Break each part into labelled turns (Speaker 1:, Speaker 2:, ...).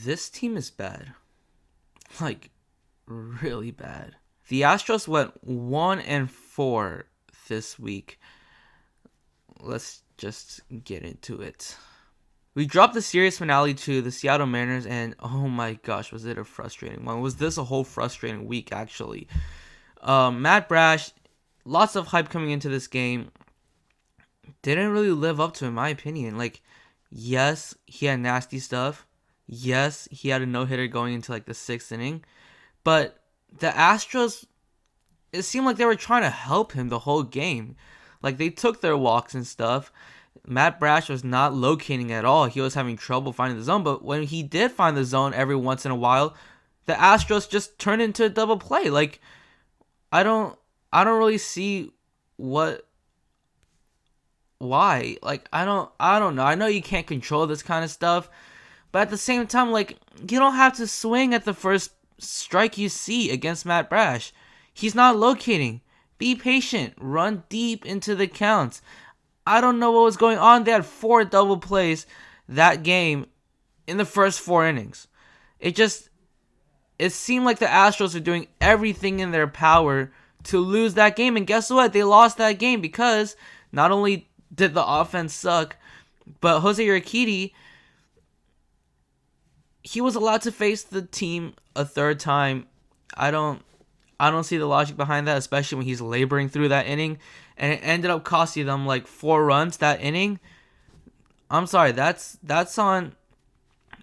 Speaker 1: This team is bad. Like, really bad. The Astros went 1-4 this week. Let's just get into it. We dropped the series finale to the Seattle Mariners, and oh my gosh, was it a frustrating one. Was this a whole frustrating week, actually? Matt Brash, lots of hype coming into this game. Didn't really live up to, in my opinion. Like, yes, he had nasty stuff. Yes, he had a no-hitter going into like the 6th inning. But the Astros, it seemed like they were trying to help him the whole game. Like, they took their walks and stuff. Matt Brash was not locating at all. He was having trouble finding the zone. But when he did find the zone every once in a while, the Astros just turned into a double play. Like, I don't really see why. Like, I don't know. I know you can't control this kind of stuff, but at the same time, like, you don't have to swing at the first strike you see against Matt Brash. He's not locating. Be patient. Run deep into the counts. I don't know what was going on. They had 4 double plays that game in the first 4 innings. It seemed like the Astros were doing everything in their power to lose that game. And guess what? They lost that game because not only did the offense suck, but Jose Urquidy, he was allowed to face the team a third time. I don't see the logic behind that, especially when he's laboring through that inning, and it ended up costing them like 4 runs that inning. I'm sorry, that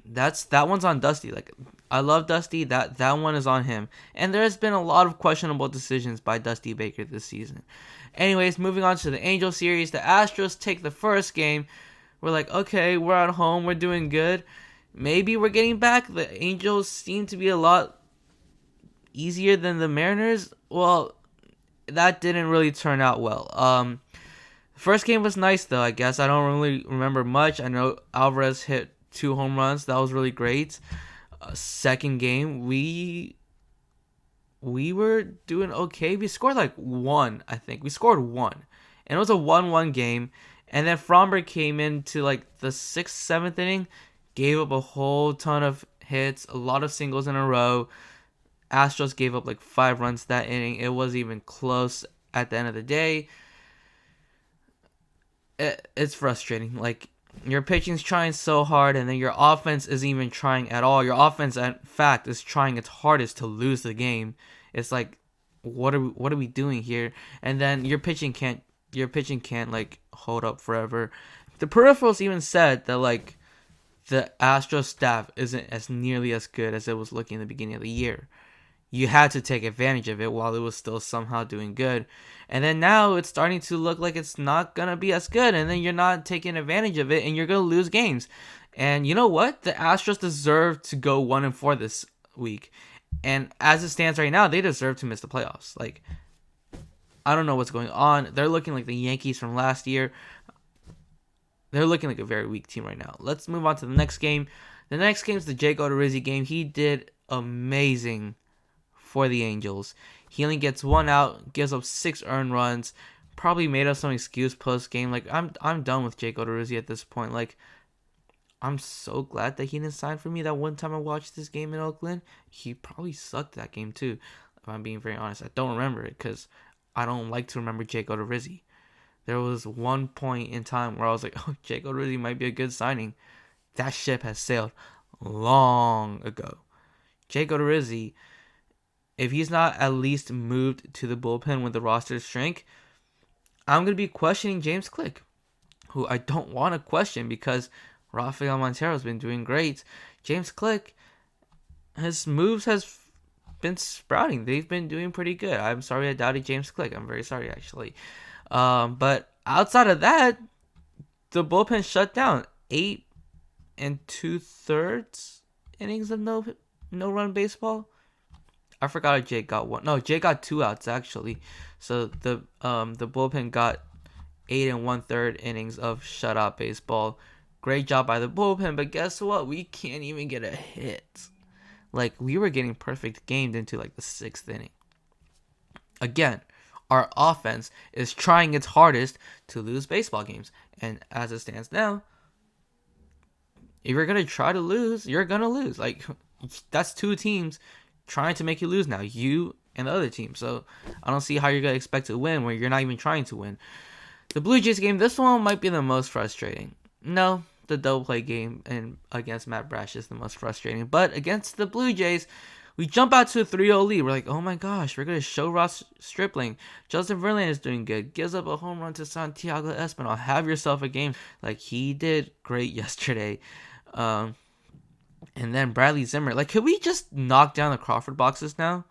Speaker 1: one's on Dusty. Like, I love Dusty. That one is on him. And there's been a lot of questionable decisions by Dusty Baker this season. Anyways, moving on to the Angel series, the Astros take the first game. We're like, okay, we're at home, we're doing good. Maybe we're getting back. The Angels seem to be a lot easier than the Mariners. Well, that didn't really turn out well. First game was nice though, I guess. I don't really remember much. I know Alvarez hit 2 home runs. That was really great. Second game, we were doing okay. We scored like 1, I think. We scored 1. And it was a 1-1 game. And then Fromber came into like the 6th, 7th inning, gave up a whole ton of hits, a lot of singles in a row. Astros gave up like 5 runs that inning. It wasn't even close at the end of the day. It's frustrating. Like, your pitching's trying so hard, and then your offense isn't even trying at all. Your offense, in fact, is trying its hardest to lose the game. It's like, what are we doing here? And then your pitching can't like hold up forever. The peripherals even said that like the Astros staff isn't as nearly as good as it was looking in the beginning of the year. You had to take advantage of it while it was still somehow doing good. And then now it's starting to look like it's not going to be as good. And then you're not taking advantage of it and you're going to lose games. And you know what? The Astros deserve to go 1-4 this week. And as it stands right now, they deserve to miss the playoffs. Like, I don't know what's going on. They're looking like the Yankees from last year. They're looking like a very weak team right now. Let's move on to the next game. The next game is the Jake Odorizzi game. He did amazing for the Angels. He only gets 1 out, gives up 6 earned runs, probably made up some excuse post game. Like, I'm done with Jake Odorizzi at this point. Like, I'm so glad that he didn't sign for me. That one time I watched this game in Oakland, he probably sucked that game too. If I'm being very honest, I don't remember it because I don't like to remember Jake Odorizzi. There was one point in time where I was like, oh, Jake Odorizzi might be a good signing. That ship has sailed long ago. Jake Odorizzi, if he's not at least moved to the bullpen when the roster shrink, I'm going to be questioning James Click, who I don't want to question because Rafael Montero's been doing great. James Click, his moves has been sprouting. They've been doing pretty good. I'm sorry I doubted James Click. I'm very sorry, actually. But outside of that, the bullpen shut down. 8 2/3 innings of no run baseball. I forgot if Jake got 1. No, Jake got 2 outs actually. So the bullpen got 8 1/3 innings of shutout baseball. Great job by the bullpen, but guess what? We can't even get a hit. Like, we were getting perfect gamed into like the 6th inning. Again, our offense is trying its hardest to lose baseball games, and as it stands now, if you're gonna try to lose, you're gonna lose. Like, that's two teams trying to make you lose now, you and the other team. So I don't see how you're gonna expect to win when you're not even trying to win. The Blue Jays game, this one might be the most frustrating. No, the double play game and against Matt Brash is the most frustrating. But against the Blue Jays, we jump out to a 3-0 lead. We're like, oh my gosh, we're going to show Ross Stripling. Justin Verlander is doing good. Gives up a home run to Santiago Espinal. Have yourself a game. Like, he did great yesterday. And then Bradley Zimmer. Like, could we just knock down the Crawford boxes now?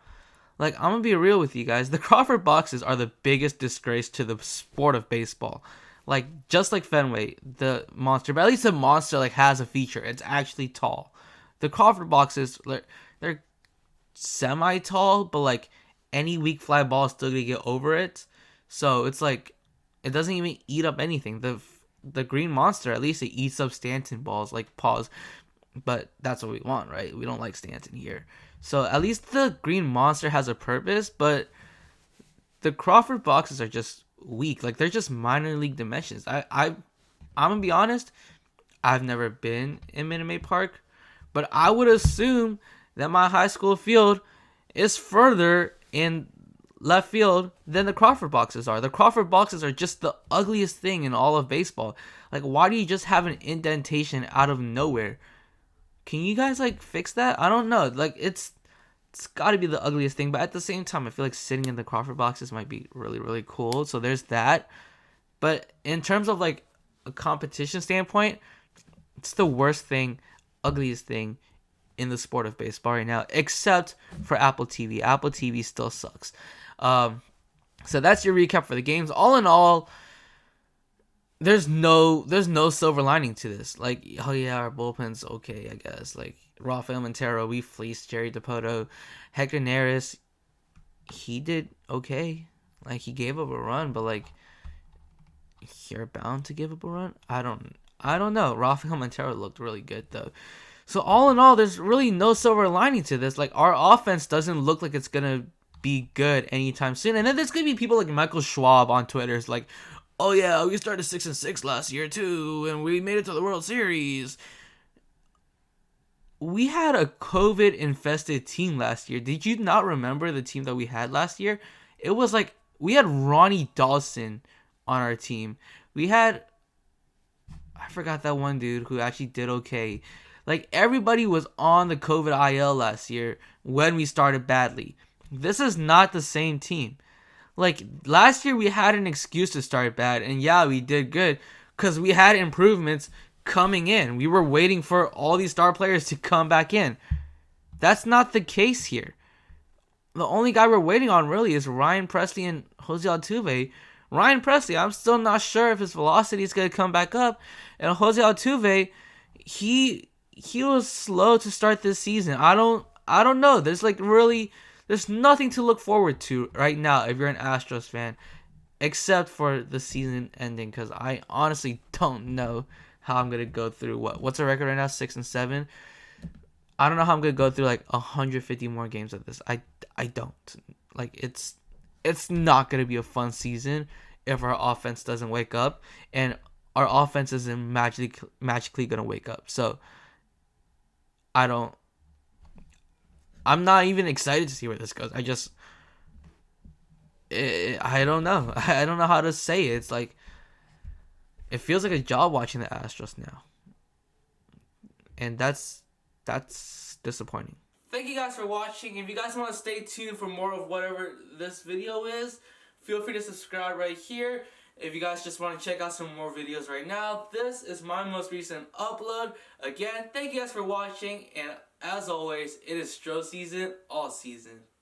Speaker 1: Like, I'm going to be real with you guys. The Crawford boxes are the biggest disgrace to the sport of baseball. Like, just like Fenway, the monster. But at least the monster, like, has a feature. It's actually tall. The Crawford boxes, they're semi-tall, but, like, any weak fly ball is still going to get over it. So, it's like, it doesn't even eat up anything. The green monster, at least it eats up Stanton balls, like, pause. But that's what we want, right? We don't like Stanton here. So at least the green monster has a purpose, but the Crawford boxes are just weak. Like, they're just minor league dimensions. I'm gonna be honest, I've never been in Minute Maid Park, but I would assume that my high school field is further in left field than the Crawford boxes are. The Crawford boxes are just the ugliest thing in all of baseball. Like, why do you just have an indentation out of nowhere? Can you guys, like, fix that? I don't know. Like, it's got to be the ugliest thing. But at the same time, I feel like sitting in the Crawford boxes might be really, really cool. So there's that. But in terms of, like, a competition standpoint, it's the worst thing, ugliest thing in the sport of baseball right now. Except for Apple TV. Apple TV still sucks. So that's your recap for the games. All in all, there's no silver lining to this. Like, oh yeah, our bullpen's okay, I guess. Like, Rafael Montero, we fleeced Jerry Dipoto. Hector Neris, he did okay. Like, he gave up a run, but, like, you're bound to give up a run? I don't know. Rafael Montero looked really good, though. So all in all, there's really no silver lining to this. Like, our offense doesn't look like it's gonna be good anytime soon. And then there's gonna be people like Michael Schwab on Twitter. It's like, oh yeah, we started 6-6 last year too, and we made it to the World Series. We had a COVID-infested team last year. Did you not remember the team that we had last year? It was like, we had Ronnie Dawson on our team. We had, I forgot that one dude who actually did okay. Like, everybody was on the COVID IL last year when we started badly. This is not the same team. Like, last year we had an excuse to start bad, and yeah, we did good because we had improvements coming in. We were waiting for all these star players to come back in. That's not the case here. The only guy we're waiting on really is Ryan Presley and Jose Altuve. Ryan Presley, I'm still not sure if his velocity is going to come back up. And Jose Altuve, he was slow to start this season. I don't know. There's nothing to look forward to right now if you're an Astros fan, except for the season ending, because I honestly don't know how I'm gonna go through what's the record right now, 6-7. I don't know how I'm gonna go through like 150 more games of this. I don't. Like, it's not gonna be a fun season if our offense doesn't wake up, and our offense isn't magically gonna wake up. So I'm not even excited to see where this goes. I don't know. I don't know how to say it. It's like, it feels like a job watching the Astros now. And that's disappointing. Thank you guys for watching. If you guys want to stay tuned for more of whatever this video is, feel free to subscribe right here. If you guys just want to check out some more videos right now, this is my most recent upload. Again, thank you guys for watching, and as always, it is Stro season all season.